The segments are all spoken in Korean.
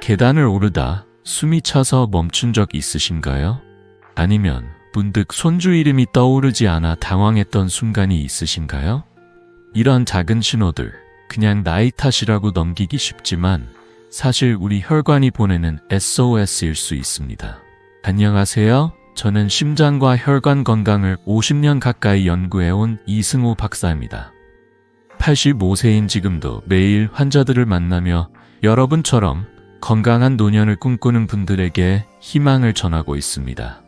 계단을 오르다 숨이 차서 멈춘 적 있으신가요? 아니면 문득 손주 이름이 떠오르지 않아 당황했던 순간이 있으신가요? 이런 작은 신호들, 그냥 나이 탓이라고 넘기기 쉽지만 사실 우리 혈관이 보내는 SOS일 수 있습니다. 안녕하세요. 저는 심장과 혈관 건강을 50년 가까이 연구해온 이승호 박사입니다. 85세인 지금도 매일 환자들을 만나며 여러분처럼 건강한 노년을 꿈꾸는 분들에게 희망을 전하고 있습니다.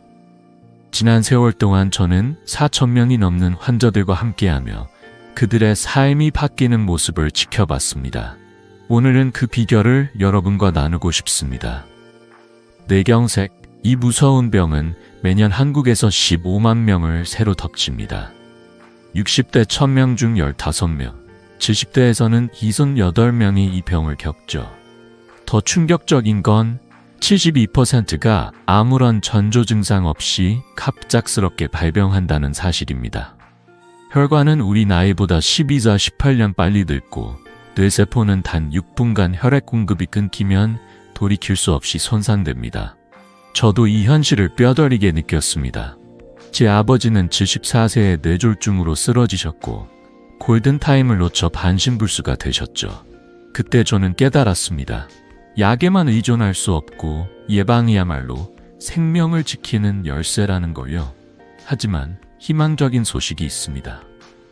지난 세월 동안 저는 4,000명이 넘는 환자들과 함께하며 그들의 삶이 바뀌는 모습을 지켜봤습니다. 오늘은 그 비결을 여러분과 나누고 싶습니다. 뇌경색, 이 무서운 병은 매년 한국에서 15만 명을 새로 덮칩니다. 60대 1000명 중 15명, 70대에서는 28명이 이 병을 겪죠. 더 충격적인 건 72%가 아무런 전조 증상 없이 갑작스럽게 발병한다는 사실입니다. 혈관은 우리 나이보다 12자 18년 빨리 늙고 뇌세포는 단 6분간 혈액 공급이 끊기면 돌이킬 수 없이 손상됩니다. 저도 이 현실을 뼈저리게 느꼈습니다. 제 아버지는 74세에 뇌졸중으로 쓰러지셨고 골든타임을 놓쳐 반신불수가 되셨죠. 그때 저는 깨달았습니다. 약에만 의존할 수 없고 예방이야말로 생명을 지키는 열쇠라는 걸요. 하지만 희망적인 소식이 있습니다.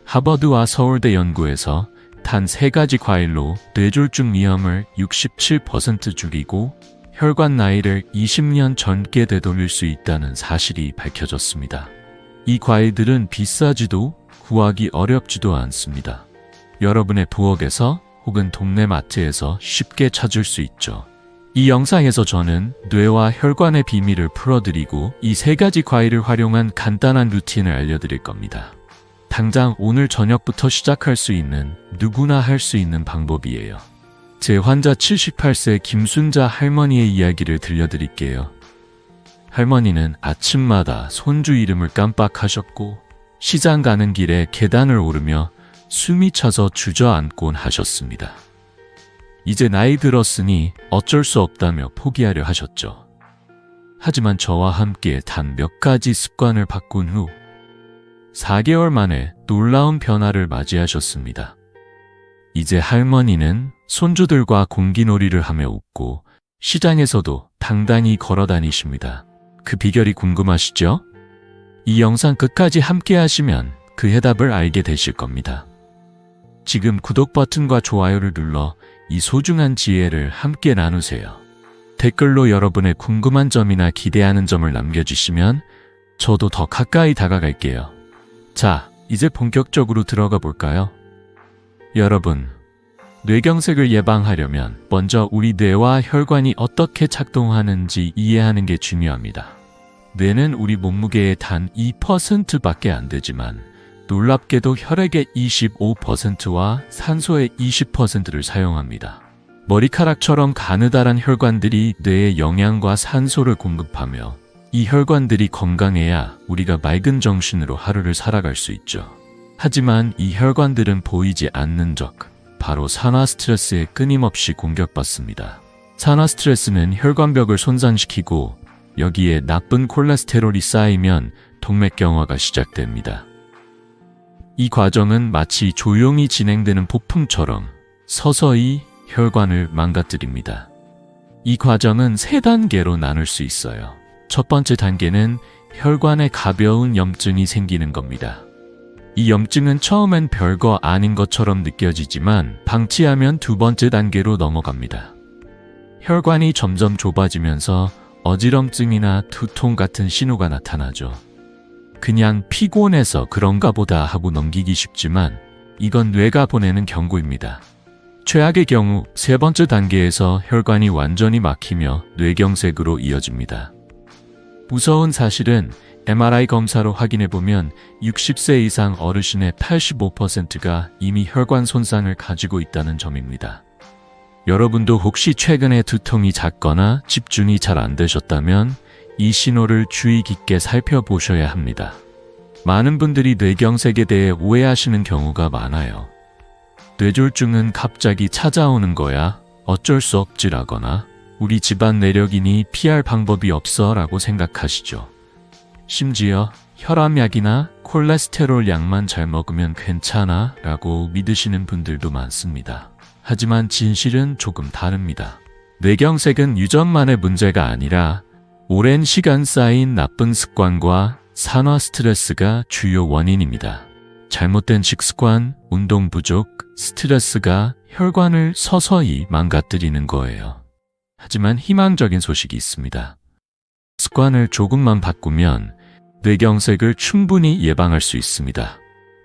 하버드와 서울대 연구에서 단 3가지 과일로 뇌졸중 위험을 67% 줄이고 혈관 나이를 20년 젊게 되돌릴 수 있다는 사실이 밝혀졌습니다. 이 과일들은 비싸지도 구하기 어렵지도 않습니다. 여러분의 부엌에서 혹은 동네 마트에서 쉽게 찾을 수 있죠. 이 영상에서 저는 뇌와 혈관의 비밀을 풀어드리고 이 3가지 과일을 활용한 간단한 루틴을 알려드릴 겁니다. 당장 오늘 저녁부터 시작할 수 있는, 누구나 할 수 있는 방법이에요. 제 환자 78세 김순자 할머니의 이야기를 들려드릴게요. 할머니는 아침마다 손주 이름을 깜빡하셨고 시장 가는 길에 계단을 오르며 숨이 차서 주저앉곤 하셨습니다. 이제 나이 들었으니 어쩔 수 없다며 포기하려 하셨죠. 하지만 저와 함께 단 몇 가지 습관을 바꾼 후 4개월 만에 놀라운 변화를 맞이하셨습니다. 이제 할머니는 손주들과 공기놀이를 하며 웃고 시장에서도 당당히 걸어 다니십니다. 그 비결이 궁금하시죠? 이 영상 끝까지 함께 하시면 그 해답을 알게 되실 겁니다. 지금 구독 버튼과 좋아요를 눌러 이 소중한 지혜를 함께 나누세요. 댓글로 여러분의 궁금한 점이나 기대하는 점을 남겨주시면 저도 더 가까이 다가갈게요. 자, 이제 본격적으로 들어가 볼까요? 여러분, 뇌경색을 예방하려면 먼저 우리 뇌와 혈관이 어떻게 작동하는지 이해하는 게 중요합니다. 뇌는 우리 몸무게의 단 2%밖에 안 되지만 놀랍게도 혈액의 25%와 산소의 20%를 사용합니다. 머리카락처럼 가느다란 혈관들이 뇌에 영양과 산소를 공급하며 이 혈관들이 건강해야 우리가 맑은 정신으로 하루를 살아갈 수 있죠. 하지만 이 혈관들은 보이지 않는 적, 바로 산화 스트레스에 끊임없이 공격받습니다. 산화 스트레스는 혈관벽을 손상시키고 여기에 나쁜 콜레스테롤이 쌓이면 동맥경화가 시작됩니다. 이 과정은 마치 조용히 진행되는 폭풍처럼 서서히 혈관을 망가뜨립니다. 이 과정은 3단계로 나눌 수 있어요. 첫 번째 단계는 혈관에 가벼운 염증이 생기는 겁니다. 이 염증은 처음엔 별거 아닌 것처럼 느껴지지만 방치하면 2번째 단계로 넘어갑니다. 혈관이 점점 좁아지면서 어지럼증이나 두통 같은 신호가 나타나죠. 그냥 피곤해서 그런가 보다 하고 넘기기 쉽지만 이건 뇌가 보내는 경고입니다. 최악의 경우 3번째 단계에서 혈관이 완전히 막히며 뇌경색으로 이어집니다. 무서운 사실은 MRI 검사로 확인해보면 60세 이상 어르신의 85%가 이미 혈관 손상을 가지고 있다는 점입니다. 여러분도 혹시 최근에 두통이 잦거나 집중이 잘 안 되셨다면 이 신호를 주의 깊게 살펴보셔야 합니다. 많은 분들이 뇌경색에 대해 오해하시는 경우가 많아요. 뇌졸중은 갑자기 찾아오는 거야 어쩔 수 없지라거나 우리 집안 내력이니 피할 방법이 없어 라고 생각하시죠. 심지어 혈압약이나 콜레스테롤 약만 잘 먹으면 괜찮아 라고 믿으시는 분들도 많습니다. 하지만 진실은 조금 다릅니다. 뇌경색은 유전만의 문제가 아니라 오랜 시간 쌓인 나쁜 습관과 산화 스트레스가 주요 원인입니다. 잘못된 식습관, 운동 부족, 스트레스가 혈관을 서서히 망가뜨리는 거예요. 하지만 희망적인 소식이 있습니다. 습관을 조금만 바꾸면 뇌경색을 충분히 예방할 수 있습니다.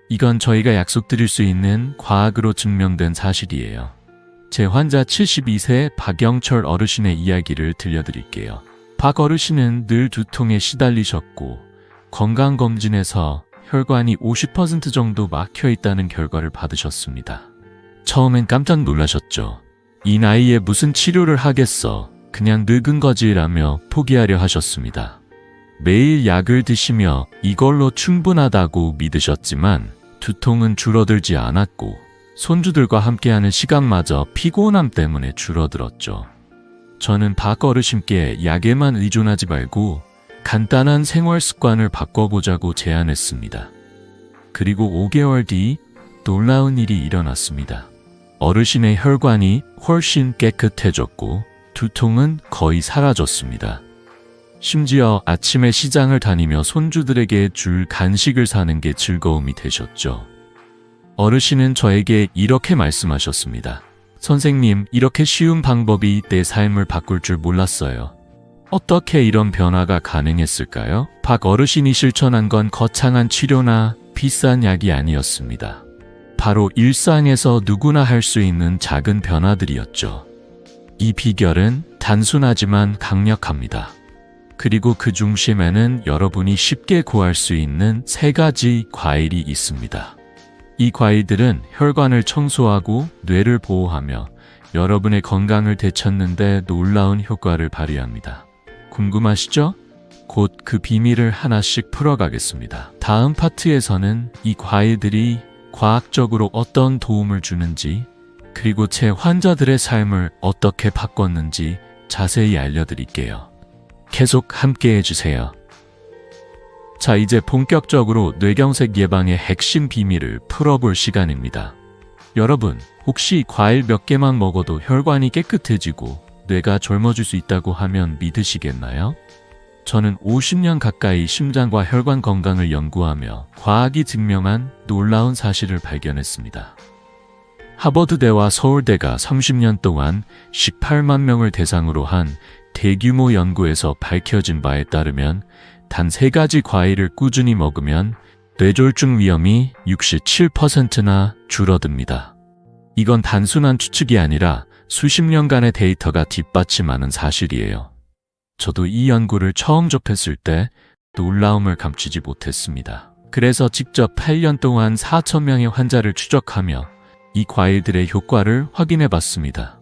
이건 저희가 약속드릴 수 있는 과학으로 증명된 사실이에요. 제 환자 72세 박영철 어르신의 이야기를 들려드릴게요. 박 어르신은 늘 두통에 시달리셨고 건강검진에서 혈관이 50% 정도 막혀 있다는 결과를 받으셨습니다. 처음엔 깜짝 놀라셨죠. 이 나이에 무슨 치료를 하겠어. 그냥 늙은 거지라며 포기하려 하셨습니다. 매일 약을 드시며 이걸로 충분하다고 믿으셨지만 두통은 줄어들지 않았고 손주들과 함께하는 시간마저 피곤함 때문에 줄어들었죠. 저는 박 어르신께 약에만 의존하지 말고 간단한 생활 습관을 바꿔보자고 제안했습니다. 그리고 5개월 뒤 놀라운 일이 일어났습니다. 어르신의 혈관이 훨씬 깨끗해졌고 두통은 거의 사라졌습니다. 심지어 아침에 시장을 다니며 손주들에게 줄 간식을 사는 게 즐거움이 되셨죠. 어르신은 저에게 이렇게 말씀하셨습니다. 선생님, 이렇게 쉬운 방법이 내 삶을 바꿀 줄 몰랐어요. 어떻게 이런 변화가 가능했을까요? 박 어르신이 실천한 건 거창한 치료나 비싼 약이 아니었습니다. 바로 일상에서 누구나 할 수 있는 작은 변화들이었죠. 이 비결은 단순하지만 강력합니다. 그리고 그 중심에는 여러분이 쉽게 구할 수 있는 3가지 과일이 있습니다. 이 과일들은 혈관을 청소하고 뇌를 보호하며 여러분의 건강을 되찾는데 놀라운 효과를 발휘합니다. 궁금하시죠? 곧 그 비밀을 하나씩 풀어가겠습니다. 다음 파트에서는 이 과일들이 과학적으로 어떤 도움을 주는지, 그리고 제 환자들의 삶을 어떻게 바꿨는지 자세히 알려드릴게요. 계속 함께 해주세요. 자, 이제 본격적으로 뇌경색 예방의 핵심 비밀을 풀어볼 시간입니다. 여러분, 혹시 과일 몇 개만 먹어도 혈관이 깨끗해지고 뇌가 젊어질 수 있다고 하면 믿으시겠나요? 저는 50년 가까이 심장과 혈관 건강을 연구하며 과학이 증명한 놀라운 사실을 발견했습니다. 하버드대와 서울대가 30년 동안 18만 명을 대상으로 한 대규모 연구에서 밝혀진 바에 따르면 단 3가지 과일을 꾸준히 먹으면 뇌졸중 위험이 67%나 줄어듭니다. 이건 단순한 추측이 아니라 수십 년간의 데이터가 뒷받침하는 사실이에요. 저도 이 연구를 처음 접했을 때 놀라움을 감추지 못했습니다. 그래서 직접 8년 동안 4,000명의 환자를 추적하며 이 과일들의 효과를 확인해 봤습니다.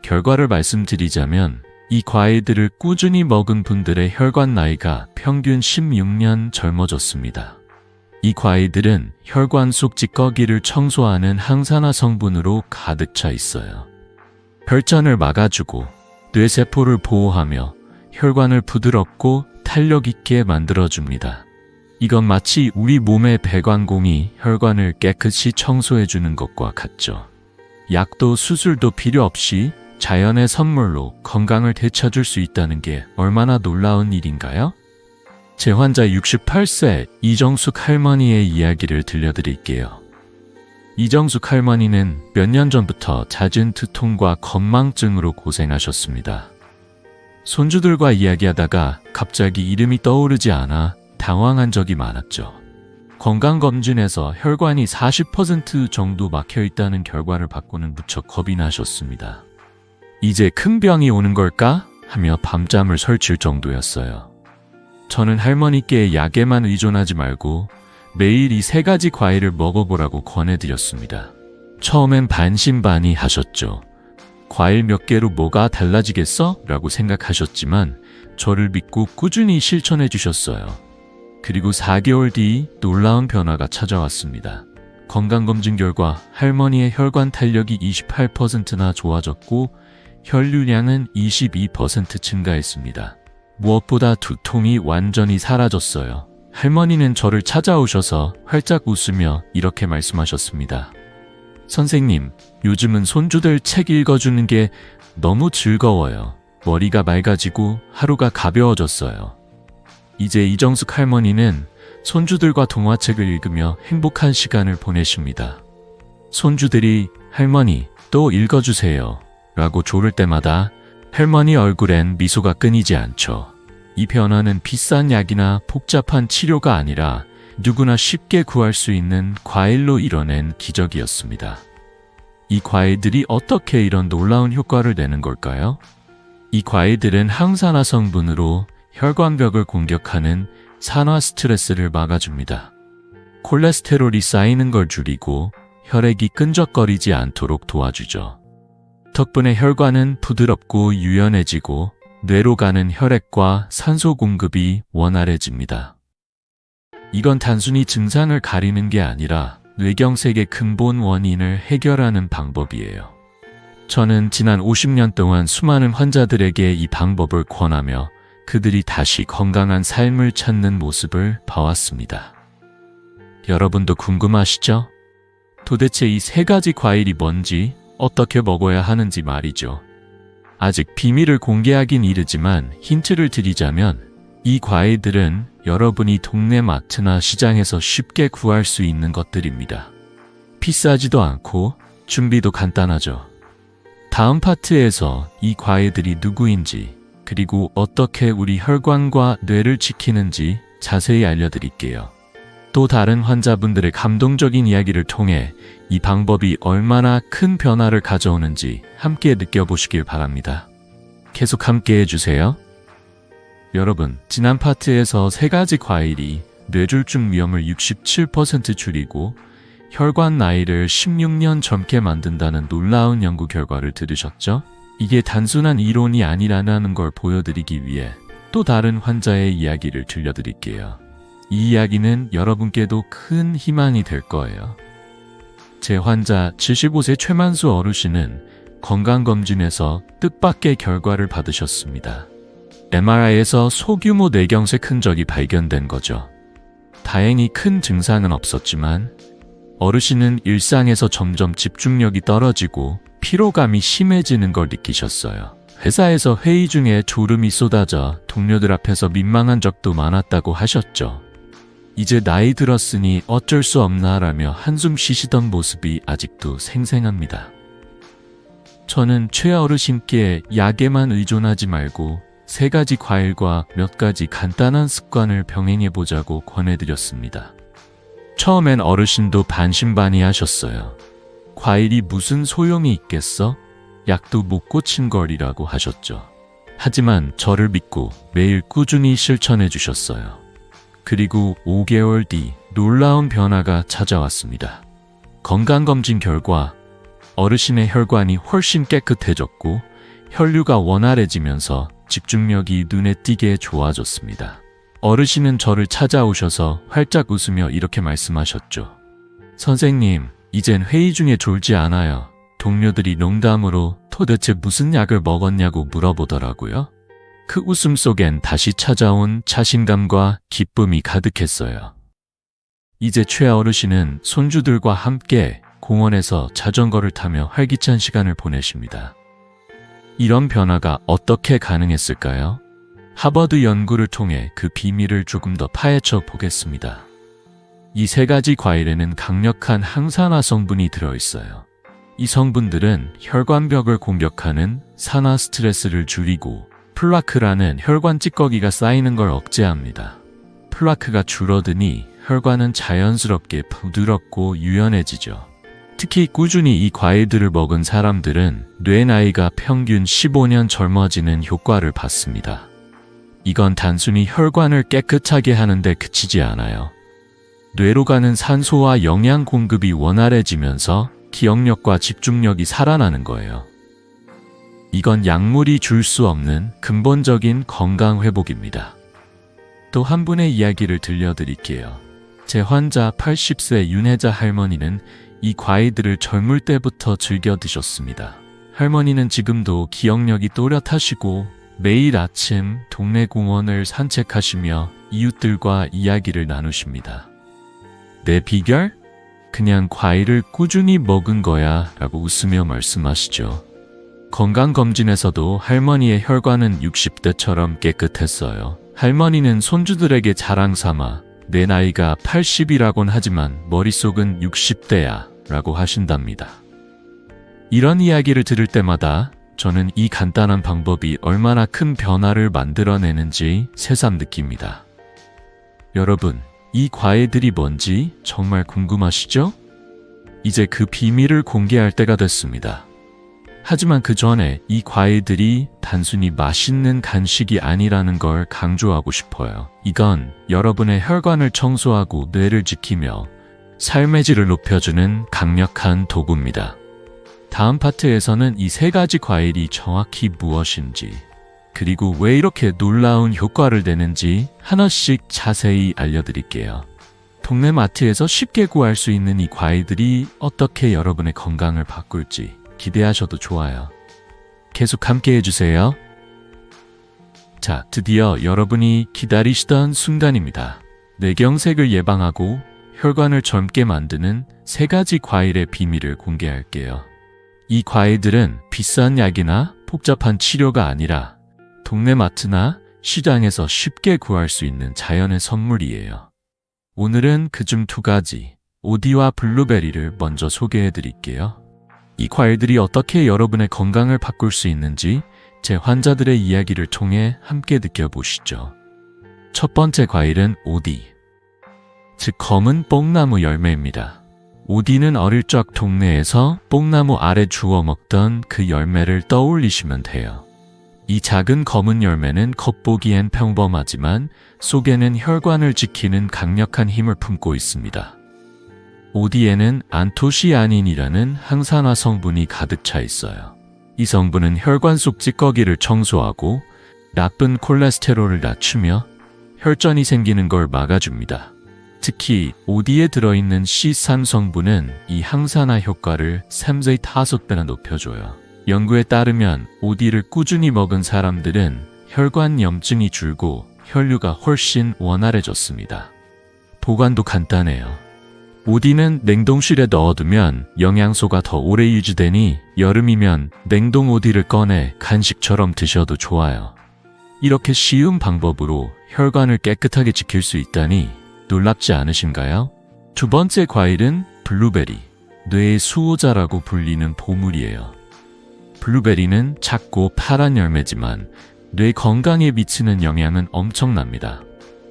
결과를 말씀드리자면 이 과일들을 꾸준히 먹은 분들의 혈관 나이가 평균 16년 젊어졌습니다. 이 과일들은 혈관 속 찌꺼기를 청소하는 항산화 성분으로 가득 차 있어요. 혈전을 막아주고 뇌세포를 보호하며 혈관을 부드럽고 탄력 있게 만들어줍니다. 이건 마치 우리 몸의 배관공이 혈관을 깨끗이 청소해주는 것과 같죠. 약도 수술도 필요 없이 자연의 선물로 건강을 되찾을 수 있다는 게 얼마나 놀라운 일인가요? 제 환자 68세 이정숙 할머니의 이야기를 들려드릴게요. 이정숙 할머니는 몇 년 전부터 잦은 두통과 건망증으로 고생하셨습니다. 손주들과 이야기하다가 갑자기 이름이 떠오르지 않아 당황한 적이 많았죠. 건강검진에서 혈관이 40% 정도 막혀있다는 결과를 받고는 무척 겁이 나셨습니다. 이제 큰 병이 오는 걸까? 하며 밤잠을 설칠 정도였어요. 저는 할머니께 약에만 의존하지 말고 매일 이 3가지 과일을 먹어보라고 권해드렸습니다. 처음엔 반신반의 하셨죠. 과일 몇 개로 뭐가 달라지겠어? 라고 생각하셨지만 저를 믿고 꾸준히 실천해 주셨어요. 그리고 4개월 뒤 놀라운 변화가 찾아왔습니다. 건강검진 결과 할머니의 혈관 탄력이 28%나 좋아졌고 혈류량은 22% 증가했습니다. 무엇보다 두통이 완전히 사라졌어요. 할머니는 저를 찾아오셔서 활짝 웃으며 이렇게 말씀하셨습니다. 선생님, 요즘은 손주들 책 읽어주는 게 너무 즐거워요. 머리가 맑아지고 하루가 가벼워졌어요. 이제 이정숙 할머니는 손주들과 동화책을 읽으며 행복한 시간을 보내십니다. 손주들이 할머니 또 읽어주세요 라고 조를 때마다 할머니 얼굴엔 미소가 끊이지 않죠. 이 변화는 비싼 약이나 복잡한 치료가 아니라 누구나 쉽게 구할 수 있는 과일로 이뤄낸 기적이었습니다. 이 과일들이 어떻게 이런 놀라운 효과를 내는 걸까요? 이 과일들은 항산화 성분으로 혈관벽을 공격하는 산화 스트레스를 막아줍니다. 콜레스테롤이 쌓이는 걸 줄이고 혈액이 끈적거리지 않도록 도와주죠. 덕분에 혈관은 부드럽고 유연해지고 뇌로 가는 혈액과 산소 공급이 원활해집니다. 이건 단순히 증상을 가리는 게 아니라 뇌경색의 근본 원인을 해결하는 방법이에요. 저는 지난 50년 동안 수많은 환자들에게 이 방법을 권하며 그들이 다시 건강한 삶을 찾는 모습을 봐왔습니다. 여러분도 궁금하시죠? 도대체 이 세 가지 과일이 뭔지, 어떻게 먹어야 하는지 말이죠. 아직 비밀을 공개하긴 이르지만 힌트를 드리자면 이 과일들은 여러분이 동네 마트나 시장에서 쉽게 구할 수 있는 것들입니다. 비싸지도 않고 준비도 간단하죠. 다음 파트에서 이 과일들이 누구인지 그리고 어떻게 우리 혈관과 뇌를 지키는지 자세히 알려드릴게요. 또 다른 환자분들의 감동적인 이야기를 통해 이 방법이 얼마나 큰 변화를 가져오는지 함께 느껴보시길 바랍니다. 계속 함께 해주세요. 여러분, 지난 파트에서 세 가지 과일이 뇌졸중 위험을 67% 줄이고 혈관 나이를 16년 젊게 만든다는 놀라운 연구 결과를 들으셨죠? 이게 단순한 이론이 아니라는 걸 보여드리기 위해 또 다른 환자의 이야기를 들려드릴게요. 이 이야기는 여러분께도 큰 희망이 될 거예요. 제 환자 75세 최만수 어르신은 건강검진에서 뜻밖의 결과를 받으셨습니다. MRI에서 소규모 뇌경색 흔적이 발견된 거죠. 다행히 큰 증상은 없었지만 어르신은 일상에서 점점 집중력이 떨어지고 피로감이 심해지는 걸 느끼셨어요. 회사에서 회의 중에 졸음이 쏟아져 동료들 앞에서 민망한 적도 많았다고 하셨죠. 이제 나이 들었으니 어쩔 수 없나라며 한숨 쉬시던 모습이 아직도 생생합니다. 저는 최 어르신께 약에만 의존하지 말고 세 가지 과일과 몇 가지 간단한 습관을 병행해보자고 권해드렸습니다. 처음엔 어르신도 반신반의하셨어요. 과일이 무슨 소용이 있겠어? 약도 못 고친 거리라고 하셨죠. 하지만 저를 믿고 매일 꾸준히 실천해 주셨어요. 그리고 5개월 뒤 놀라운 변화가 찾아왔습니다. 건강검진 결과 어르신의 혈관이 훨씬 깨끗해졌고 혈류가 원활해지면서 집중력이 눈에 띄게 좋아졌습니다. 어르신은 저를 찾아오셔서 활짝 웃으며 이렇게 말씀하셨죠. 선생님, 이젠 회의 중에 졸지 않아요. 동료들이 농담으로 도대체 무슨 약을 먹었냐고 물어보더라고요. 그 웃음 속엔 다시 찾아온 자신감과 기쁨이 가득했어요. 이제 최 어르신은 손주들과 함께 공원에서 자전거를 타며 활기찬 시간을 보내십니다. 이런 변화가 어떻게 가능했을까요? 하버드 연구를 통해 그 비밀을 조금 더 파헤쳐 보겠습니다. 이 세 가지 과일에는 강력한 항산화 성분이 들어있어요. 이 성분들은 혈관벽을 공격하는 산화 스트레스를 줄이고 플라크라는 혈관 찌꺼기가 쌓이는 걸 억제합니다. 플라크가 줄어드니 혈관은 자연스럽게 부드럽고 유연해지죠. 특히 꾸준히 이 과일들을 먹은 사람들은 뇌 나이가 평균 15년 젊어지는 효과를 받습니다. 이건 단순히 혈관을 깨끗하게 하는데 그치지 않아요. 뇌로 가는 산소와 영양 공급이 원활해지면서 기억력과 집중력이 살아나는 거예요. 이건 약물이 줄 수 없는 근본적인 건강 회복입니다. 또 한 분의 이야기를 들려드릴게요. 제 환자 80세 윤혜자 할머니는 이 과일들을 젊을 때부터 즐겨 드셨습니다. 할머니는 지금도 기억력이 또렷하시고 매일 아침 동네 공원을 산책하시며 이웃들과 이야기를 나누십니다. 내 비결? 그냥 과일을 꾸준히 먹은 거야 라고 웃으며 말씀하시죠. 건강검진에서도 할머니의 혈관은 60대처럼 깨끗했어요. 할머니는 손주들에게 자랑 삼아 내 나이가 80이라곤 하지만 머릿속은 60대야 라고 하신답니다. 이런 이야기를 들을 때마다 저는 이 간단한 방법이 얼마나 큰 변화를 만들어내는지 새삼 느낍니다. 여러분, 이 과일들이 뭔지 정말 궁금하시죠? 이제 그 비밀을 공개할 때가 됐습니다. 하지만 그 전에 이 과일들이 단순히 맛있는 간식이 아니라는 걸 강조하고 싶어요. 이건 여러분의 혈관을 청소하고 뇌를 지키며 삶의 질을 높여주는 강력한 도구입니다. 다음 파트에서는 이 세 가지 과일이 정확히 무엇인지, 그리고 왜 이렇게 놀라운 효과를 내는지 하나씩 자세히 알려드릴게요. 동네 마트에서 쉽게 구할 수 있는 이 과일들이 어떻게 여러분의 건강을 바꿀지 기대하셔도 좋아요. 계속 함께 해주세요. 자, 드디어 여러분이 기다리시던 순간입니다. 뇌경색을 예방하고 혈관을 젊게 만드는 세 가지 과일의 비밀을 공개할게요. 이 과일들은 비싼 약이나 복잡한 치료가 아니라 동네 마트나 시장에서 쉽게 구할 수 있는 자연의 선물이에요. 오늘은 그중 두 가지, 오디와 블루베리를 먼저 소개해 드릴게요. 이 과일들이 어떻게 여러분의 건강을 바꿀 수 있는지 제 환자들의 이야기를 통해 함께 느껴보시죠. 첫 번째 과일은 오디, 즉 검은 뽕나무 열매입니다. 오디는 어릴 적 동네에서 뽕나무 아래 주워 먹던 그 열매를 떠올리시면 돼요. 이 작은 검은 열매는 겉보기엔 평범하지만 속에는 혈관을 지키는 강력한 힘을 품고 있습니다. 오디에는 안토시아닌이라는 항산화 성분이 가득 차 있어요. 이 성분은 혈관 속 찌꺼기를 청소하고 나쁜 콜레스테롤을 낮추며 혈전이 생기는 걸 막아줍니다. 특히 오디에 들어있는 C3 성분은 이 항산화 효과를 3세 5배나 높여줘요. 연구에 따르면 오디를 꾸준히 먹은 사람들은 혈관 염증이 줄고 혈류가 훨씬 원활해졌습니다. 보관도 간단해요. 오디는 냉동실에 넣어두면 영양소가 더 오래 유지되니 여름이면 냉동 오디를 꺼내 간식처럼 드셔도 좋아요. 이렇게 쉬운 방법으로 혈관을 깨끗하게 지킬 수 있다니 놀랍지 않으신가요? 두 번째 과일은 블루베리, 뇌의 수호자라고 불리는 보물이에요. 블루베리는 작고 파란 열매지만 뇌 건강에 미치는 영향은 엄청납니다.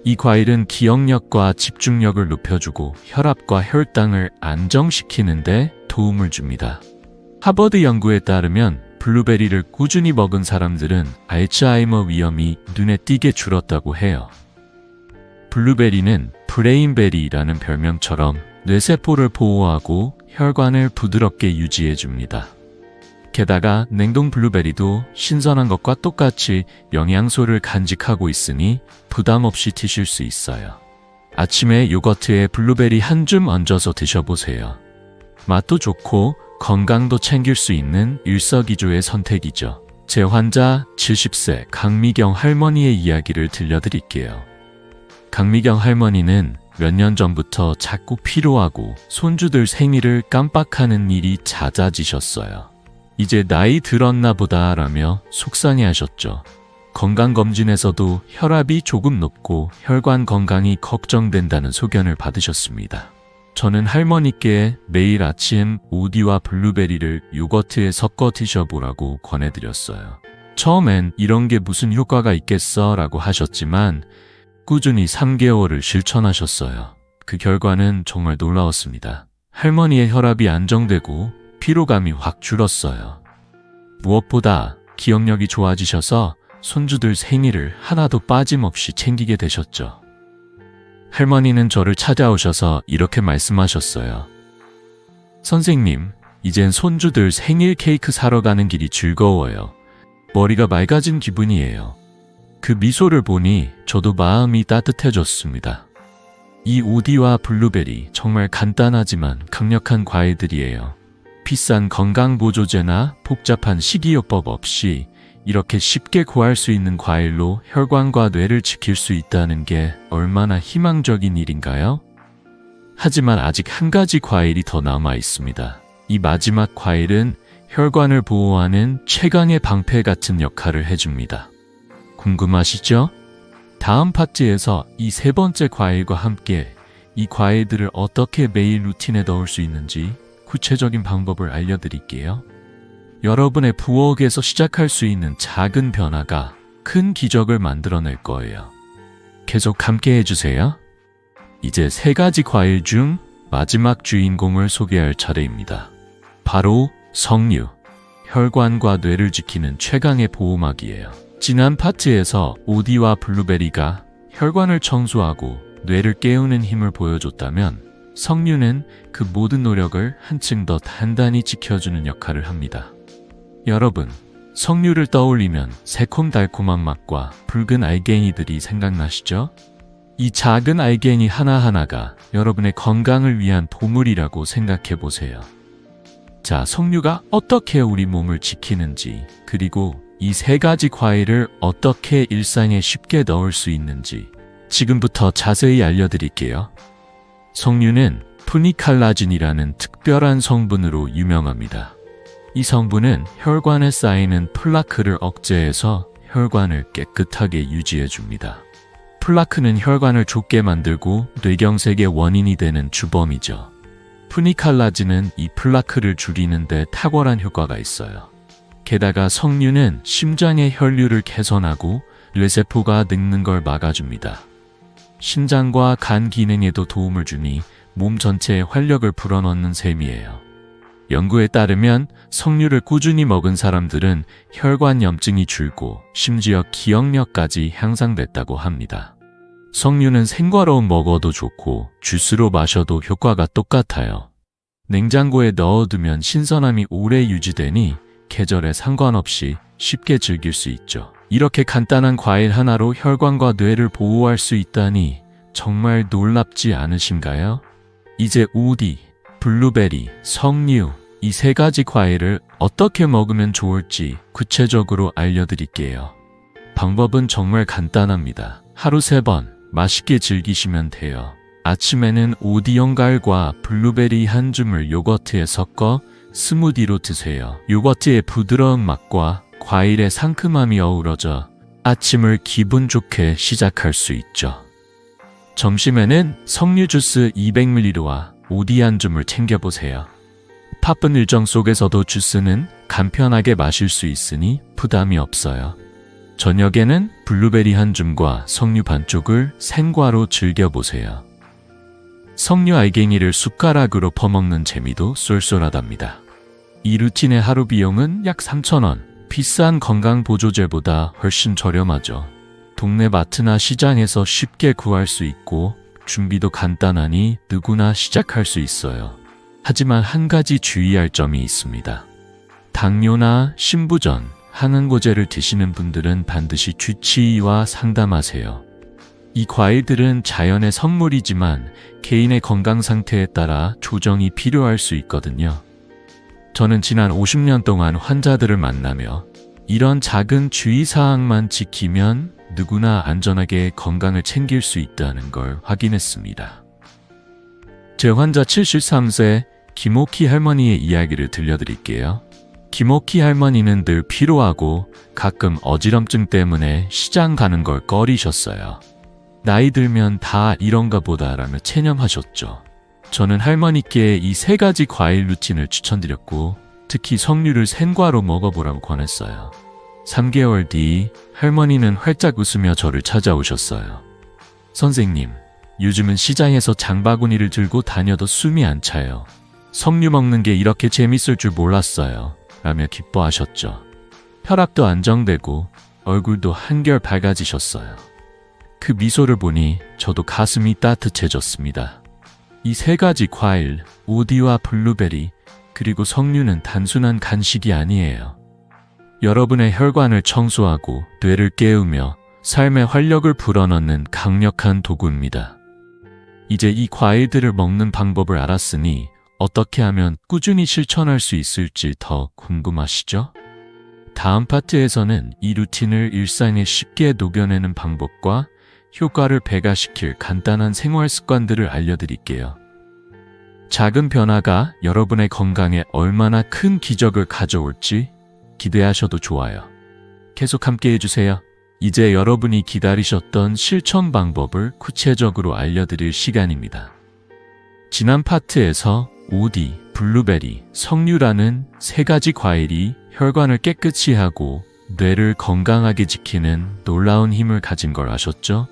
이 과일은 기억력과 집중력을 높여주고 혈압과 혈당을 안정시키는 데 도움을 줍니다. 하버드 연구에 따르면 블루베리를 꾸준히 먹은 사람들은 알츠하이머 위험이 눈에 띄게 줄었다고 해요. 블루베리는 브레인베리라는 별명처럼 뇌세포를 보호하고 혈관을 부드럽게 유지해줍니다. 게다가 냉동 블루베리도 신선한 것과 똑같이 영양소를 간직하고 있으니 부담 없이 드실 수 있어요. 아침에 요거트에 블루베리 한 줌 얹어서 드셔보세요. 맛도 좋고 건강도 챙길 수 있는 일석이조의 선택이죠. 제 환자 70세 강미경 할머니의 이야기를 들려드릴게요. 강미경 할머니는 몇 년 전부터 자꾸 피로하고 손주들 생일을 깜빡하는 일이 잦아지셨어요. 이제 나이 들었나 보다 라며 속상해하셨죠. 건강검진에서도 혈압이 조금 높고 혈관 건강이 걱정된다는 소견을 받으셨습니다. 저는 할머니께 매일 아침 오디와 블루베리를 요거트에 섞어 드셔보라고 권해드렸어요. 처음엔 이런 게 무슨 효과가 있겠어 라고 하셨지만 꾸준히 3개월을 실천하셨어요. 그 결과는 정말 놀라웠습니다. 할머니의 혈압이 안정되고 피로감이 확 줄었어요. 무엇보다 기억력이 좋아지셔서 손주들 생일을 하나도 빠짐없이 챙기게 되셨죠. 할머니는 저를 찾아오셔서 이렇게 말씀하셨어요. 선생님, 이젠 손주들 생일 케이크 사러 가는 길이 즐거워요. 머리가 맑아진 기분이에요. 그 미소를 보니 저도 마음이 따뜻해졌습니다. 이 오디와 블루베리 정말 간단하지만 강력한 과일들이에요. 비싼 건강보조제나 복잡한 식이요법 없이 이렇게 쉽게 구할 수 있는 과일로 혈관과 뇌를 지킬 수 있다는 게 얼마나 희망적인 일인가요? 하지만 아직 한 가지 과일이 더 남아 있습니다. 이 마지막 과일은 혈관을 보호하는 최강의 방패 같은 역할을 해줍니다. 궁금하시죠? 다음 파트에서 이 세 번째 과일과 함께 이 과일들을 어떻게 매일 루틴에 넣을 수 있는지 구체적인 방법을 알려드릴게요. 여러분의 부엌에서 시작할 수 있는 작은 변화가 큰 기적을 만들어낼 거예요. 계속 함께 해주세요. 이제 세 가지 과일 중 마지막 주인공을 소개할 차례입니다. 바로 석류, 혈관과 뇌를 지키는 최강의 보호막이에요. 지난 파트에서 오디와 블루베리가 혈관을 청소하고 뇌를 깨우는 힘을 보여줬다면 석류는 그 모든 노력을 한층 더 단단히 지켜주는 역할을 합니다. 여러분, 석류를 떠올리면 새콤달콤한 맛과 붉은 알갱이들이 생각나시죠? 이 작은 알갱이 하나하나가 여러분의 건강을 위한 보물이라고 생각해 보세요. 자, 석류가 어떻게 우리 몸을 지키는지, 그리고 이 세 가지 과일을 어떻게 일상에 쉽게 넣을 수 있는지 지금부터 자세히 알려드릴게요. 석류는 푸니칼라진이라는 특별한 성분으로 유명합니다. 이 성분은 혈관에 쌓이는 플라크를 억제해서 혈관을 깨끗하게 유지해줍니다. 플라크는 혈관을 좁게 만들고 뇌경색의 원인이 되는 주범이죠. 푸니칼라진은 이 플라크를 줄이는 데 탁월한 효과가 있어요. 게다가 석류는 심장의 혈류를 개선하고 뇌세포가 늙는 걸 막아줍니다. 심장과 간 기능에도 도움을 주니 몸 전체에 활력을 불어넣는 셈이에요. 연구에 따르면 석류를 꾸준히 먹은 사람들은 혈관염증이 줄고 심지어 기억력까지 향상됐다고 합니다. 석류는 생과로 먹어도 좋고 주스로 마셔도 효과가 똑같아요. 냉장고에 넣어두면 신선함이 오래 유지되니 계절에 상관없이 쉽게 즐길 수 있죠. 이렇게 간단한 과일 하나로 혈관과 뇌를 보호할 수 있다니 정말 놀랍지 않으신가요? 이제 오디, 블루베리, 석류 이 세 가지 과일을 어떻게 먹으면 좋을지 구체적으로 알려드릴게요. 방법은 정말 간단합니다. 하루 3번 맛있게 즐기시면 돼요. 아침에는 오디온 갈과 블루베리 한 줌을 요거트에 섞어 스무디로 드세요. 요거트의 부드러운 맛과 과일의 상큼함이 어우러져 아침을 기분 좋게 시작할 수 있죠. 점심에는 석류 주스 200ml와 오디 한 줌을 챙겨보세요. 바쁜 일정 속에서도 주스는 간편하게 마실 수 있으니 부담이 없어요. 저녁에는 블루베리 한 줌과 석류 반쪽을 생과로 즐겨보세요. 석류 알갱이를 숟가락으로 퍼먹는 재미도 쏠쏠하답니다. 이 루틴의 하루 비용은 약 3,000원, 비싼 건강보조제보다 훨씬 저렴하죠. 동네 마트나 시장에서 쉽게 구할 수 있고 준비도 간단하니 누구나 시작할 수 있어요. 하지만 한 가지 주의할 점이 있습니다. 당뇨나 신부전, 항응고제를 드시는 분들은 반드시 주치의와 상담하세요. 이 과일들은 자연의 선물이지만 개인의 건강 상태에 따라 조정이 필요할 수 있거든요. 저는 지난 50년 동안 환자들을 만나며 이런 작은 주의사항만 지키면 누구나 안전하게 건강을 챙길 수 있다는 걸 확인했습니다. 제 환자 73세 김옥희 할머니의 이야기를 들려드릴게요. 김옥희 할머니는 늘 피로하고 가끔 어지럼증 때문에 시장 가는 걸 꺼리셨어요. 나이 들면 다 이런가 보다라며 체념하셨죠. 저는 할머니께 이 3가지 과일 루틴을 추천드렸고 특히 석류를 생과로 먹어보라고 권했어요. 3개월 뒤 할머니는 활짝 웃으며 저를 찾아오셨어요. 선생님, 요즘은 시장에서 장바구니를 들고 다녀도 숨이 안 차요. 석류 먹는 게 이렇게 재밌을 줄 몰랐어요. 라며 기뻐하셨죠. 혈압도 안정되고 얼굴도 한결 밝아지셨어요. 그 미소를 보니 저도 가슴이 따뜻해졌습니다. 이 3가지 과일, 오디와 블루베리, 그리고 석류는 단순한 간식이 아니에요. 여러분의 혈관을 청소하고 뇌를 깨우며 삶의 활력을 불어넣는 강력한 도구입니다. 이제 이 과일들을 먹는 방법을 알았으니 어떻게 하면 꾸준히 실천할 수 있을지 더 궁금하시죠? 다음 파트에서는 이 루틴을 일상에 쉽게 녹여내는 방법과 효과를 배가시킬 간단한 생활 습관들을 알려드릴게요. 작은 변화가 여러분의 건강에 얼마나 큰 기적을 가져올지 기대하셔도 좋아요. 계속 함께 해주세요. 이제 여러분이 기다리셨던 실천 방법을 구체적으로 알려드릴 시간입니다. 지난 파트에서 오디, 블루베리, 석류라는 세 가지 과일이 혈관을 깨끗이 하고 뇌를 건강하게 지키는 놀라운 힘을 가진 걸 아셨죠?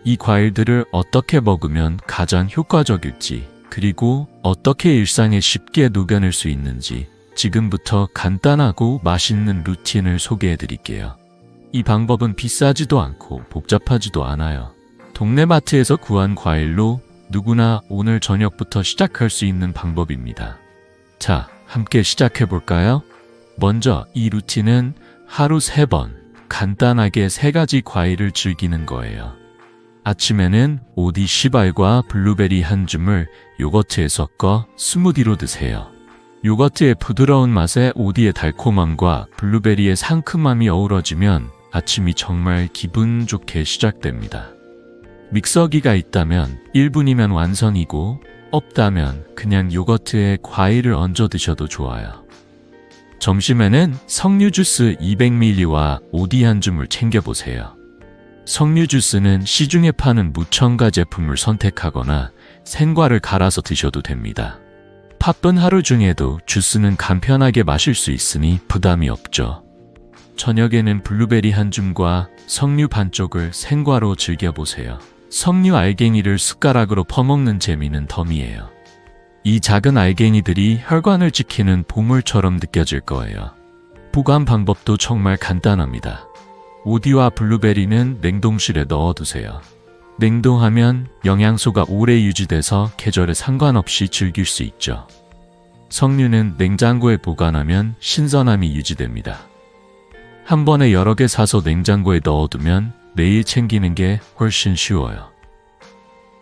이 과일들을 어떻게 먹으면 가장 효과적일지, 그리고 어떻게 일상에 쉽게 녹여낼 수 있는지 지금부터 간단하고 맛있는 루틴을 소개해 드릴게요. 이 방법은 비싸지도 않고 복잡하지도 않아요. 동네 마트에서 구한 과일로 누구나 오늘 저녁부터 시작할 수 있는 방법입니다. 자, 함께 시작해 볼까요? 먼저 이 루틴은 하루 3번 간단하게 3가지 과일을 즐기는 거예요. 아침에는 오디 씨발과 블루베리 한 줌을 요거트에 섞어 스무디로 드세요. 요거트의 부드러운 맛에 오디의 달콤함과 블루베리의 상큼함이 어우러지면 아침이 정말 기분 좋게 시작됩니다. 믹서기가 있다면 1분이면 완성이고, 없다면 그냥 요거트에 과일을 얹어 드셔도 좋아요. 점심에는 석류 주스 200ml와 오디 한 줌을 챙겨보세요. 석류 주스는 시중에 파는 무첨가 제품을 선택하거나 생과를 갈아서 드셔도 됩니다. 바쁜 하루 중에도 주스는 간편하게 마실 수 있으니 부담이 없죠. 저녁에는 블루베리 한 줌과 석류 반쪽을 생과로 즐겨보세요. 석류 알갱이를 숟가락으로 퍼먹는 재미는 덤이에요. 이 작은 알갱이들이 혈관을 지키는 보물처럼 느껴질 거예요. 보관 방법도 정말 간단합니다. 오디와 블루베리는 냉동실에 넣어두세요. 냉동하면 영양소가 오래 유지돼서 계절에 상관없이 즐길 수 있죠. 석류는 냉장고에 보관하면 신선함이 유지됩니다. 한 번에 여러 개 사서 냉장고에 넣어두면 매일 챙기는 게 훨씬 쉬워요.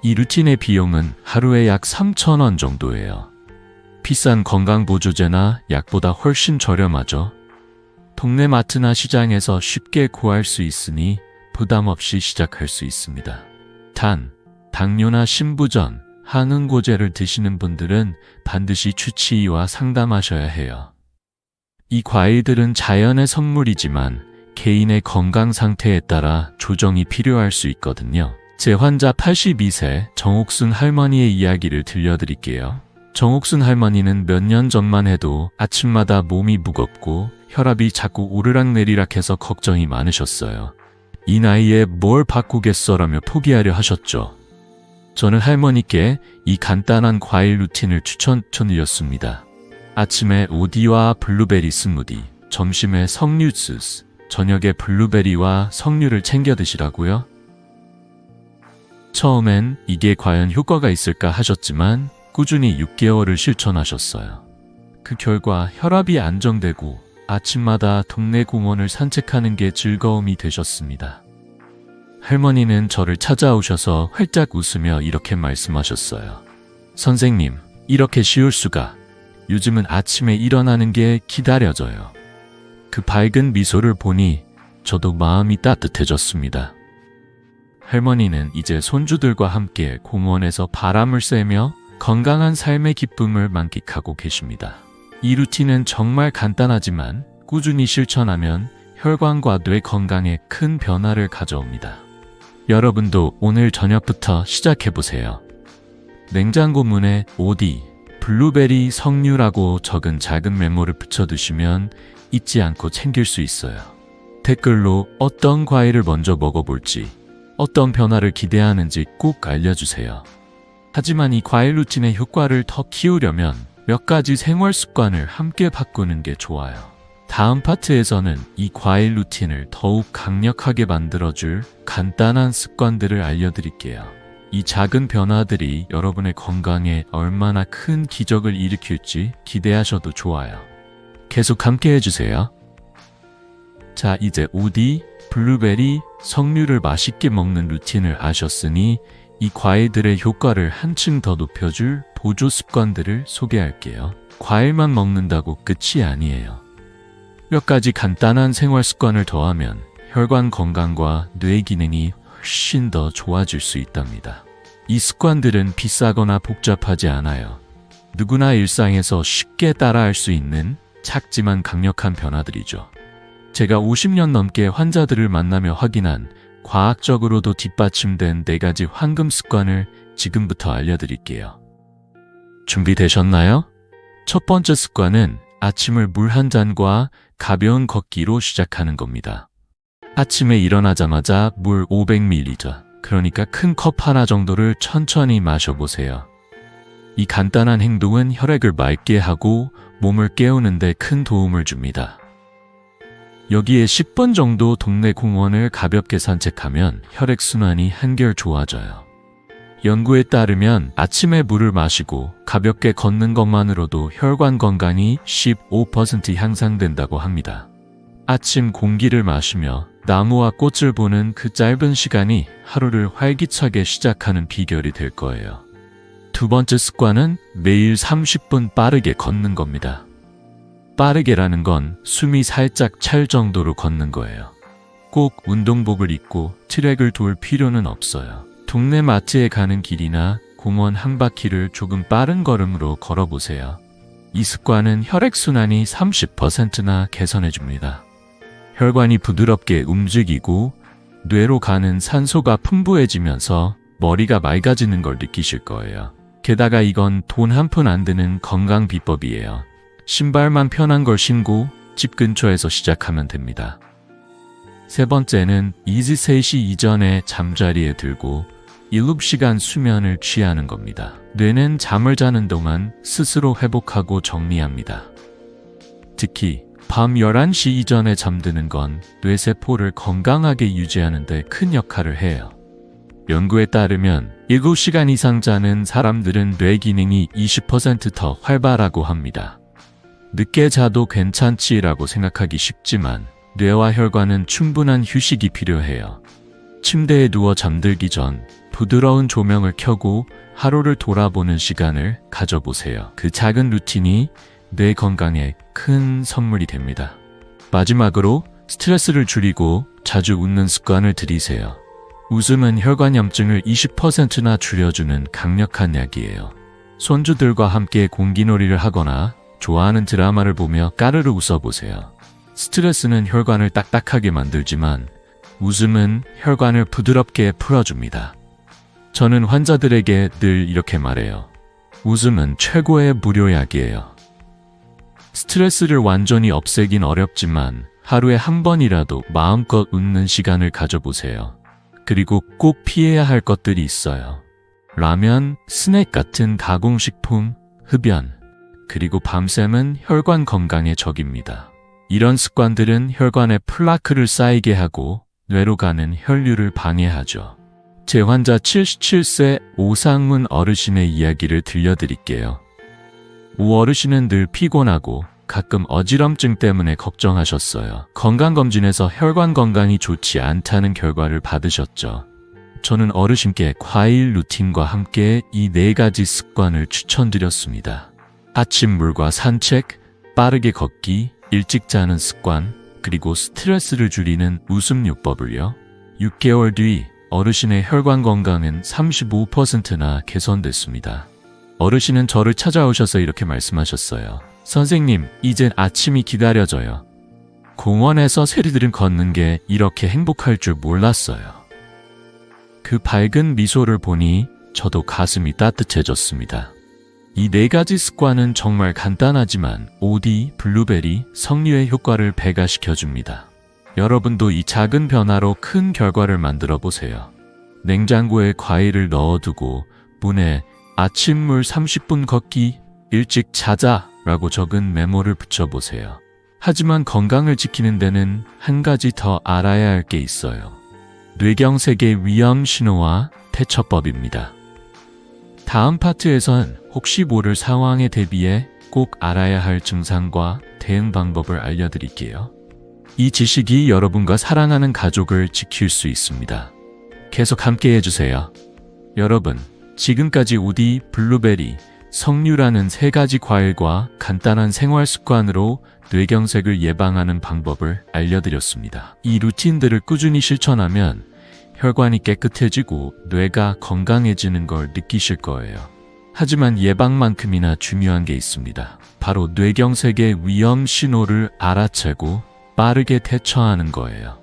이 루틴의 비용은 하루에 약 3,000원 정도예요. 비싼 건강보조제나 약보다 훨씬 저렴하죠. 동네 마트나 시장에서 쉽게 구할 수 있으니 부담 없이 시작할 수 있습니다. 단, 당뇨나 심부전, 항응고제를 드시는 분들은 반드시 주치의와 상담하셔야 해요. 이 과일들은 자연의 선물이지만 개인의 건강 상태에 따라 조정이 필요할 수 있거든요. 제 환자 82세 정옥순 할머니의 이야기를 들려드릴게요. 정옥순 할머니는 몇 년 전만 해도 아침마다 몸이 무겁고 혈압이 자꾸 오르락내리락해서 걱정이 많으셨어요. 이 나이에 뭘 바꾸겠어라며 포기하려 하셨죠. 저는 할머니께 이 간단한 과일 루틴을 추천드렸습니다. 아침에 오디와 블루베리 스무디, 점심에 석류 주스, 저녁에 블루베리와 석류를 챙겨 드시라고요? 처음엔 이게 과연 효과가 있을까 하셨지만 꾸준히 6개월을 실천하셨어요. 그 결과 혈압이 안정되고 아침마다 동네 공원을 산책하는 게 즐거움이 되셨습니다. 할머니는 저를 찾아오셔서 활짝 웃으며 이렇게 말씀하셨어요. 선생님, 이렇게 쉬울 수가. 요즘은 아침에 일어나는 게 기다려져요. 그 밝은 미소를 보니 저도 마음이 따뜻해졌습니다. 할머니는 이제 손주들과 함께 공원에서 바람을 쐬며 건강한 삶의 기쁨을 만끽하고 계십니다. 이 루틴은 정말 간단하지만 꾸준히 실천하면 혈관과 뇌 건강에 큰 변화를 가져옵니다. 여러분도 오늘 저녁부터 시작해보세요. 냉장고 문에 오디, 블루베리, 석류라고 적은 작은 메모를 붙여두시면 잊지 않고 챙길 수 있어요. 댓글로 어떤 과일을 먼저 먹어볼지, 어떤 변화를 기대하는지 꼭 알려주세요. 하지만 이 과일 루틴의 효과를 더 키우려면 몇 가지 생활 습관을 함께 바꾸는 게 좋아요. 다음 파트에서는 이 과일 루틴을 더욱 강력하게 만들어줄 간단한 습관들을 알려드릴게요. 이 작은 변화들이 여러분의 건강에 얼마나 큰 기적을 일으킬지 기대하셔도 좋아요. 계속 함께 해주세요. 자, 이제 오디, 블루베리, 석류를 맛있게 먹는 루틴을 아셨으니 이 과일들의 효과를 한층 더 높여줄 보조 습관들을 소개할게요. 과일만 먹는다고 끝이 아니에요. 몇 가지 간단한 생활 습관을 더하면 혈관 건강과 뇌 기능이 훨씬 더 좋아질 수 있답니다. 이 습관들은 비싸거나 복잡하지 않아요. 누구나 일상에서 쉽게 따라할 수 있는 작지만 강력한 변화들이죠. 제가 50년 넘게 환자들을 만나며 확인한 과학적으로도 뒷받침된 4가지 황금 습관을 지금부터 알려드릴게요. 준비되셨나요? 첫 번째 습관은 아침을 물 한 잔과 가벼운 걷기로 시작하는 겁니다. 아침에 일어나자마자 물 500ml, 그러니까 큰 컵 하나 정도를 천천히 마셔보세요. 이 간단한 행동은 혈액을 맑게 하고 몸을 깨우는 데 큰 도움을 줍니다. 여기에 10분 정도 동네 공원을 가볍게 산책하면 혈액순환이 한결 좋아져요. 연구에 따르면 아침에 물을 마시고 가볍게 걷는 것만으로도 혈관 건강이 15% 향상된다고 합니다. 아침 공기를 마시며 나무와 꽃을 보는 그 짧은 시간이 하루를 활기차게 시작하는 비결이 될 거예요. 두 번째 습관은 매일 30분 빠르게 걷는 겁니다. 빠르게라는 건 숨이 살짝 찰 정도로 걷는 거예요. 꼭 운동복을 입고 트랙을 돌 필요는 없어요. 동네 마트에 가는 길이나 공원 한 바퀴를 조금 빠른 걸음으로 걸어보세요. 이 습관은 혈액순환이 30%나 개선해줍니다. 혈관이 부드럽게 움직이고 뇌로 가는 산소가 풍부해지면서 머리가 맑아지는 걸 느끼실 거예요. 게다가 이건 돈 한 푼 안 드는 건강 비법이에요. 신발만 편한 걸 신고 집 근처에서 시작하면 됩니다. 세 번째는 2시 3시 이전에 잠자리에 들고 7시간 수면을 취하는 겁니다. 뇌는 잠을 자는 동안 스스로 회복하고 정리합니다. 특히 밤 11시 이전에 잠드는 건 뇌세포를 건강하게 유지하는 데 큰 역할을 해요. 연구에 따르면 7시간 이상 자는 사람들은 뇌 기능이 20% 더 활발하고 합니다. 늦게 자도 괜찮지라고 생각하기 쉽지만 뇌와 혈관은 충분한 휴식이 필요해요. 침대에 누워 잠들기 전 부드러운 조명을 켜고 하루를 돌아보는 시간을 가져보세요. 그 작은 루틴이 뇌 건강에 큰 선물이 됩니다. 마지막으로 스트레스를 줄이고 자주 웃는 습관을 들이세요. 웃음은 혈관염증을 20%나 줄여주는 강력한 약이에요. 손주들과 함께 공기놀이를 하거나 좋아하는 드라마를 보며 까르르 웃어보세요. 스트레스는 혈관을 딱딱하게 만들지만 웃음은 혈관을 부드럽게 풀어줍니다. 저는 환자들에게 늘 이렇게 말해요. 웃음은 최고의 무료약이에요. 스트레스를 완전히 없애긴 어렵지만 하루에 한 번이라도 마음껏 웃는 시간을 가져보세요. 그리고 꼭 피해야 할 것들이 있어요. 라면, 스낵 같은 가공식품, 흡연, 그리고 밤샘은 혈관 건강의 적입니다. 이런 습관들은 혈관에 플라크를 쌓이게 하고 뇌로 가는 혈류를 방해하죠. 제 환자 77세 오상문 어르신의 이야기를 들려드릴게요. 오 어르신은 늘 피곤하고 가끔 어지럼증 때문에 걱정하셨어요. 건강검진에서 혈관 건강이 좋지 않다는 결과를 받으셨죠. 저는 어르신께 과일 루틴과 함께 이 4가지 습관을 추천드렸습니다. 아침 물과 산책, 빠르게 걷기, 일찍 자는 습관, 그리고 스트레스를 줄이는 웃음요법을요. 6개월 뒤 어르신의 혈관 건강은 35%나 개선됐습니다. 어르신은 저를 찾아오셔서 이렇게 말씀하셨어요. 선생님, 이젠 아침이 기다려져요. 공원에서 새들은 걷는 게 이렇게 행복할 줄 몰랐어요. 그 밝은 미소를 보니 저도 가슴이 따뜻해졌습니다. 이 4가지 습관은 정말 간단하지만 오디, 블루베리, 석류의 효과를 배가시켜줍니다. 여러분도 이 작은 변화로 큰 결과를 만들어 보세요. 냉장고에 과일을 넣어두고 문에 아침물 30분 걷기, 일찍 자자 라고 적은 메모를 붙여보세요. 하지만 건강을 지키는 데는 한 가지 더 알아야 할 게 있어요. 뇌경색의 위험 신호와 대처법입니다. 다음 파트에선 혹시 모를 상황에 대비해 꼭 알아야 할 증상과 대응 방법을 알려드릴게요. 이 지식이 여러분과 사랑하는 가족을 지킬 수 있습니다. 계속 함께 해주세요. 여러분, 지금까지 오디, 블루베리, 석류라는 3가지 과일과 간단한 생활 습관으로 뇌경색을 예방하는 방법을 알려드렸습니다. 이 루틴들을 꾸준히 실천하면 혈관이 깨끗해지고 뇌가 건강해지는 걸 느끼실 거예요. 하지만 예방만큼이나 중요한 게 있습니다. 바로 뇌경색의 위험 신호를 알아채고 빠르게 대처하는 거예요.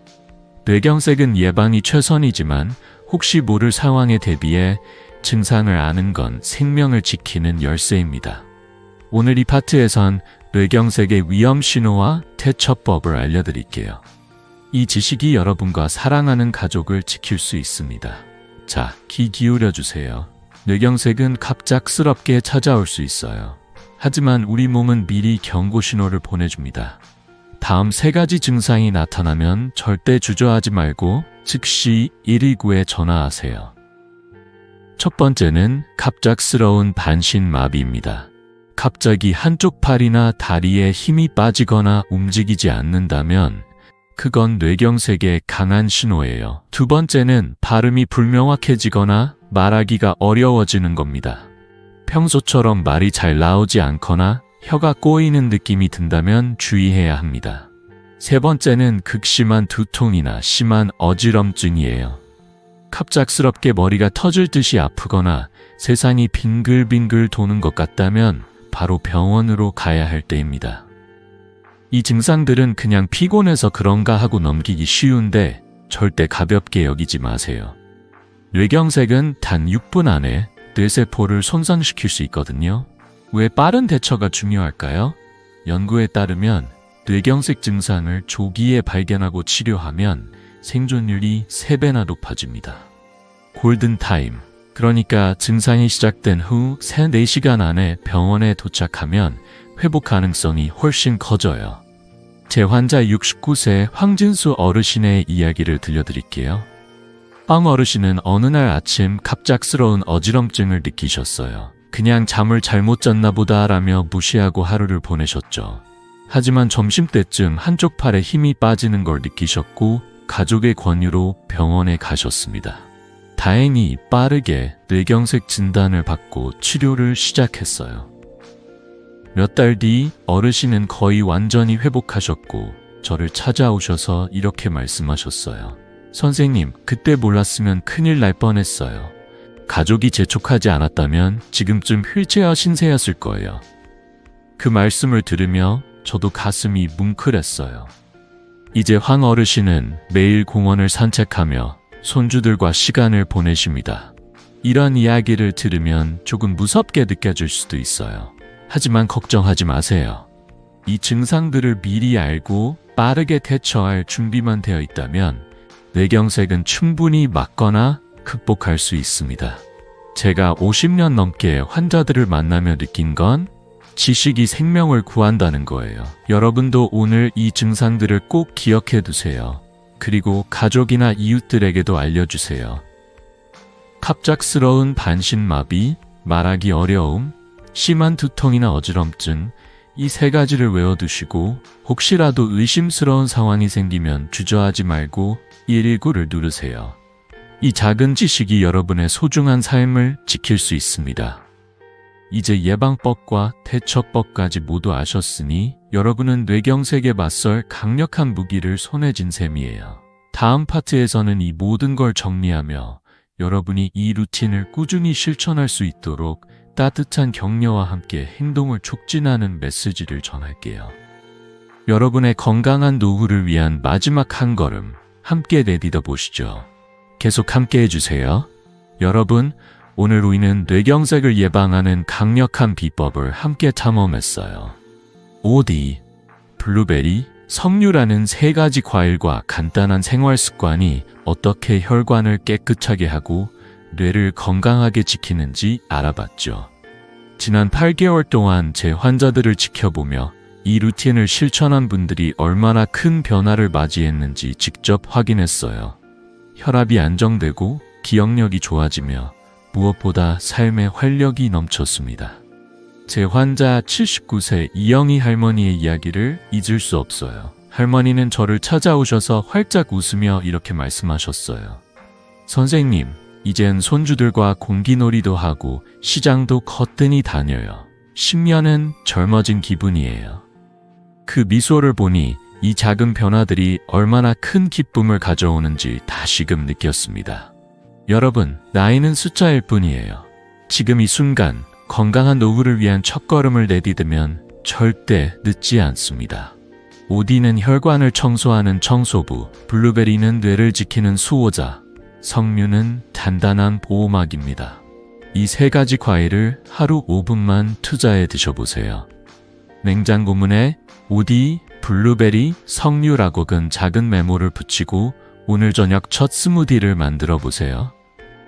뇌경색은 예방이 최선이지만 혹시 모를 상황에 대비해 증상을 아는 건 생명을 지키는 열쇠입니다. 오늘 이 파트에선 뇌경색의 위험 신호와 대처법을 알려드릴게요. 이 지식이 여러분과 사랑하는 가족을 지킬 수 있습니다. 자, 귀 기울여 주세요. 뇌경색은 갑작스럽게 찾아올 수 있어요. 하지만 우리 몸은 미리 경고 신호를 보내줍니다. 다음 3가지 증상이 나타나면 절대 주저하지 말고 즉시 119에 전화하세요. 첫 번째는 갑작스러운 반신마비입니다. 갑자기 한쪽 팔이나 다리에 힘이 빠지거나 움직이지 않는다면 그건 뇌경색의 강한 신호예요. 두 번째는 발음이 불명확해지거나 말하기가 어려워지는 겁니다. 평소처럼 말이 잘 나오지 않거나 혀가 꼬이는 느낌이 든다면 주의해야 합니다. 세 번째는 극심한 두통이나 심한 어지럼증이에요. 갑작스럽게 머리가 터질 듯이 아프거나 세상이 빙글빙글 도는 것 같다면 바로 병원으로 가야 할 때입니다. 이 증상들은 그냥 피곤해서 그런가 하고 넘기기 쉬운데 절대 가볍게 여기지 마세요. 뇌경색은 단 6분 안에 뇌세포를 손상시킬 수 있거든요. 왜 빠른 대처가 중요할까요? 연구에 따르면 뇌경색 증상을 조기에 발견하고 치료하면 생존율이 3배나 높아집니다. 골든타임, 그러니까 증상이 시작된 후 3-4시간 안에 병원에 도착하면 회복 가능성이 훨씬 커져요. 제 환자 69세 황진수 어르신의 이야기를 들려드릴게요. 황 어르신은 어느 날 아침 갑작스러운 어지럼증을 느끼셨어요. 그냥 잠을 잘못 잤나 보다 라며 무시하고 하루를 보내셨죠. 하지만 점심때쯤 한쪽 팔에 힘이 빠지는 걸 느끼셨고 가족의 권유로 병원에 가셨습니다. 다행히 빠르게 뇌경색 진단을 받고 치료를 시작했어요. 몇 달 뒤 어르신은 거의 완전히 회복하셨고 저를 찾아오셔서 이렇게 말씀하셨어요. 선생님, 그때 몰랐으면 큰일 날 뻔했어요. 가족이 재촉하지 않았다면 지금쯤 휠체어 신세였을 거예요. 그 말씀을 들으며 저도 가슴이 뭉클했어요. 이제 황 어르신은 매일 공원을 산책하며 손주들과 시간을 보내십니다. 이런 이야기를 들으면 조금 무섭게 느껴질 수도 있어요. 하지만 걱정하지 마세요. 이 증상들을 미리 알고 빠르게 대처할 준비만 되어 있다면 뇌경색은 충분히 막거나 극복할 수 있습니다. 제가 50년 넘게 환자들을 만나며 느낀 건 지식이 생명을 구한다는 거예요. 여러분도 오늘 이 증상들을 꼭 기억해 두세요. 그리고 가족이나 이웃들에게도 알려주세요. 갑작스러운 반신마비, 말하기 어려움, 심한 두통이나 어지럼증, 이 3가지를 외워두시고 혹시라도 의심스러운 상황이 생기면 주저하지 말고 119를 누르세요. 이 작은 지식이 여러분의 소중한 삶을 지킬 수 있습니다. 이제 예방법과 대처법까지 모두 아셨으니 여러분은 뇌경색에 맞설 강력한 무기를 손에 쥔 셈이에요. 다음 파트에서는 이 모든 걸 정리하며 여러분이 이 루틴을 꾸준히 실천할 수 있도록 따뜻한 격려와 함께 행동을 촉진하는 메시지를 전할게요. 여러분의 건강한 노후를 위한 마지막 한 걸음 함께 내딛어 보시죠. 계속 함께 해주세요. 여러분, 오늘 우리는 뇌경색을 예방하는 강력한 비법을 함께 탐험했어요. 오디, 블루베리, 석류라는 3가지 과일과 간단한 생활 습관이 어떻게 혈관을 깨끗하게 하고 뇌를 건강하게 지키는지 알아봤죠. 지난 8개월 동안 제 환자들을 지켜보며 이 루틴을 실천한 분들이 얼마나 큰 변화를 맞이했는지 직접 확인했어요. 혈압이 안정되고 기억력이 좋아지며 무엇보다 삶의 활력이 넘쳤습니다. 제 환자 79세 이영희 할머니의 이야기를 잊을 수 없어요. 할머니는 저를 찾아오셔서 활짝 웃으며 이렇게 말씀하셨어요. 선생님, 이젠 손주들과 공기놀이도 하고 시장도 거뜬히 다녀요. 10년은 젊어진 기분이에요. 그 미소를 보니 이 작은 변화들이 얼마나 큰 기쁨을 가져오는지 다시금 느꼈습니다. 여러분, 나이는 숫자일 뿐이에요. 지금 이 순간 건강한 노후를 위한 첫걸음을 내디디면 절대 늦지 않습니다. 오디는 혈관을 청소하는 청소부, 블루베리는 뇌를 지키는 수호자, 석류는 단단한 보호막입니다. 이 세 가지 과일을 하루 5분만 투자해 드셔보세요. 냉장고 문에 오디, 블루베리, 석류라고 근 작은 메모를 붙이고 오늘 저녁 첫 스무디를 만들어 보세요.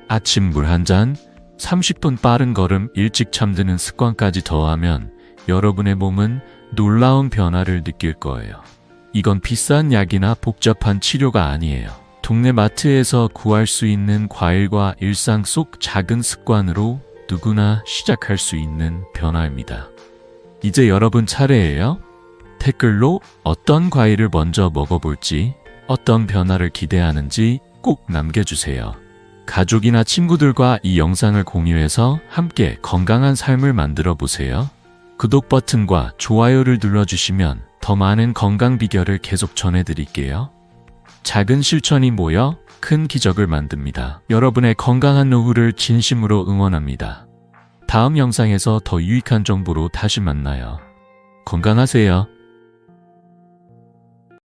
아침 물 한 잔, 30분 빠른 걸음, 일찍 잠드는 습관까지 더하면 여러분의 몸은 놀라운 변화를 느낄 거예요. 이건 비싼 약이나 복잡한 치료가 아니에요. 동네 마트에서 구할 수 있는 과일과 일상 속 작은 습관으로 누구나 시작할 수 있는 변화입니다. 이제 여러분 차례예요. 댓글로 어떤 과일을 먼저 먹어볼지, 어떤 변화를 기대하는지 꼭 남겨주세요. 가족이나 친구들과 이 영상을 공유해서 함께 건강한 삶을 만들어 보세요. 구독 버튼과 좋아요를 눌러주시면 더 많은 건강 비결을 계속 전해드릴게요. 작은 실천이 모여 큰 기적을 만듭니다. 여러분의 건강한 노후를 진심으로 응원합니다. 다음 영상에서 더 유익한 정보로 다시 만나요. 건강하세요.